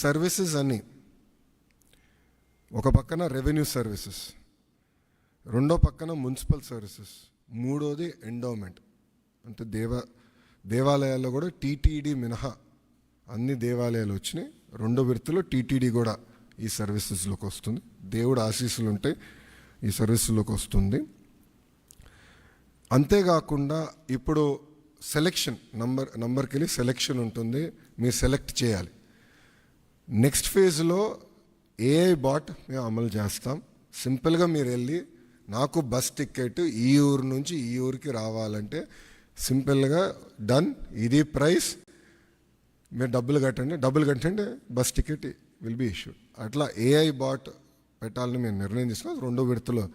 Services అన్నీ ఒక పక్కన రెవెన్యూ సర్వీసెస్, రెండో పక్కన మున్సిపల్ సర్వీసెస్, మూడోది ఎండోమెంట్. అంటే దేవాలయాల్లో కూడా టీటీడీ మినహా అన్ని దేవాలయాలు వచ్చినాయి. రెండో విడతలో టీటీడీ కూడా ఈ సర్వీసెస్లోకి వస్తుంది. దేవుడు ఆశీస్సులు ఉంటే ఈ సర్వీసులోకి వస్తుంది. అంతేకాకుండా ఇప్పుడు సెలెక్షన్ నంబర్కి వెళ్ళి సెలెక్షన్ ఉంటుంది, మీరు సెలెక్ట్ చేయాలి. నెక్స్ట్ ఫేజ్లో ఏఐ బాట్ మేము అమలు చేస్తాం. సింపుల్గా మీరు వెళ్ళి నాకు బస్ టికెట్ ఈ ఊరు నుంచి ఈ ఊరికి రావాలంటే సింపుల్గా డన్, ఇది ప్రైస్, మీరు డబ్బులు కట్టండి bus ticket will be issued. అట్లా ఏఐ బాట్ పెట్టాలని మేము నిర్ణయం తీసుకున్నాం. రెండో విడతలో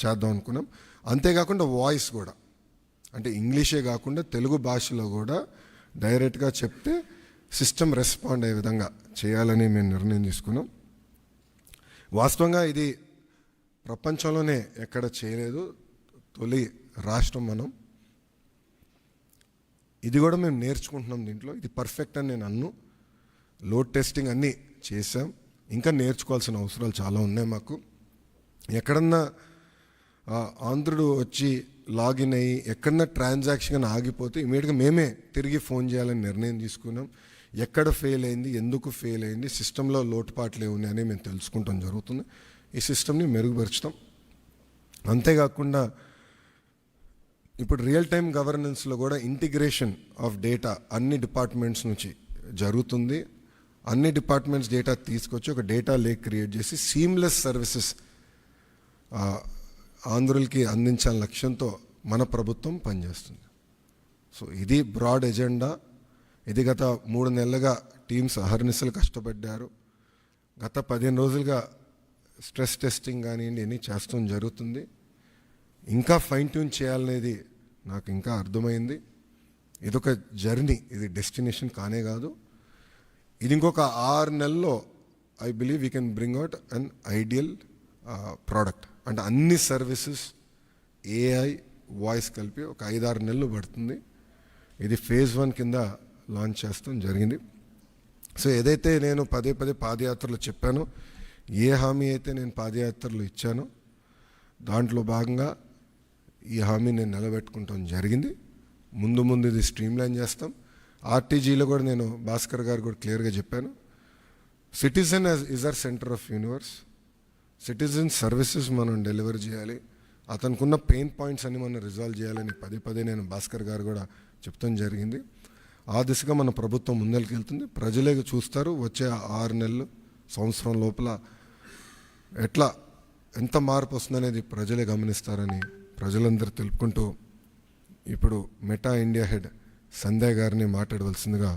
చేద్దాం అనుకున్నాం. అంతేకాకుండా వాయిస్ కూడా, అంటే ఇంగ్లీషే కాకుండా తెలుగు భాషలో కూడా డైరెక్ట్గా చెప్తే సిస్టమ్ రెస్పాండ్ అయ్యే విధంగా చేయాలని మేము నిర్ణయం తీసుకున్నాం. వాస్తవంగా ఇది ప్రపంచంలోనే ఎక్కడ చేయలేదు, తొలి రాష్ట్రం మనం. ఇది కూడా మేము నేర్చుకుంటున్నాం దీంట్లో. ఇది పర్ఫెక్ట్ అని నేను అన్ను. లోడ్ టెస్టింగ్ అన్నీ చేసాం, ఇంకా నేర్చుకోవాల్సిన అవసరాలు చాలా ఉన్నాయి మాకు. ఎక్కడన్నా ఆంధ్రుడు వచ్చి లాగిన్ అయ్యి ఎక్కడన్నా ట్రాన్సాక్షన్ ఆగిపోతే ఇమీడియట్గా మేమే తిరిగి ఫోన్ చేయాలని నిర్ణయం తీసుకున్నాం. ఎక్కడ ఫెయిల్ అయింది, ఎందుకు ఫెయిల్ అయింది, సిస్టంలో లోటుపాట్లు ఏమున్నాయని మేము తెలుసుకుంటాం జరుగుతుంది. ఈ సిస్టమ్ని మెరుగుపరుచుతాం. అంతేకాకుండా ఇప్పుడు రియల్ టైం గవర్నెన్స్లో కూడా ఇంటిగ్రేషన్ ఆఫ్ డేటా అన్ని డిపార్ట్మెంట్స్ నుంచి జరుగుతుంది. అన్ని డిపార్ట్మెంట్స్ డేటా తీసుకొచ్చి ఒక డేటా లేక్ క్రియేట్ చేసి సీమ్లెస్ సర్వీసెస్ ఆంధ్రులకి అందించాలని లక్ష్యంతో మన ప్రభుత్వం పనిచేస్తుంది. సో ఇది బ్రాడ్ ఎజెండా. ఇది గత 3 నెలలుగా టీమ్స్ అహర్నిశలు కష్టపడ్డారు. గత 15 రోజులుగా స్ట్రెస్ టెస్టింగ్ కానివ్వండి అన్నీ చేస్తాం జరుగుతుంది. ఇంకా ఫైన్ ట్యూన్ చేయాలనేది నాకు ఇంకా అర్థమైంది. ఇదొక జర్నీ, ఇది డెస్టినేషన్ కానే కాదు. ఇది ఇంకొక 6 నెలల్లో I believe we can bring out an ideal product. అంటే అన్ని సర్వీసెస్ ఏఐ వాయిస్ కలిపి ఒక 5-6 నెలలు పడుతుంది. ఇది ఫేజ్ 1 కింద లాంచ్ చేస్తాం జరిగింది. సో ఏదైతే నేను పదే పాదయాత్రలో చెప్పానో, ఏ హామీ అయితే నేను పాదయాత్రలో ఇచ్చానో దాంట్లో భాగంగా ఈ హామీ నేను నిలబెట్టుకుంటాం జరిగింది. ముందు ఇది స్ట్రీమ్లైన్ చేస్తాం. ఆర్టీజీలో కూడా నేను భాస్కర్ గారు కూడా క్లియర్గా చెప్పాను, citizen is our centre of universe. Citizen services మనం డెలివర్ చేయాలి, అతనుకున్న పెయిన్ పాయింట్స్ అన్ని మనం రిజాల్వ్ చేయాలని పదే నేను భాస్కర్ గారు కూడా చెప్తాం జరిగింది. ఆ దిశగా మన ప్రభుత్వం ముందరికి వెళ్తుంది. ప్రజలే చూస్తారు వచ్చే 6 నెలలు, సంవత్సరం లోపల ఎంత మార్పు వస్తుందనేది ప్రజలే గమనిస్తారని ప్రజలందరూ తెలుపుకుంటూ ఇప్పుడు మెటా ఇండియా హెడ్ సంధ్య గారిని మాట్లాడవలసిందిగా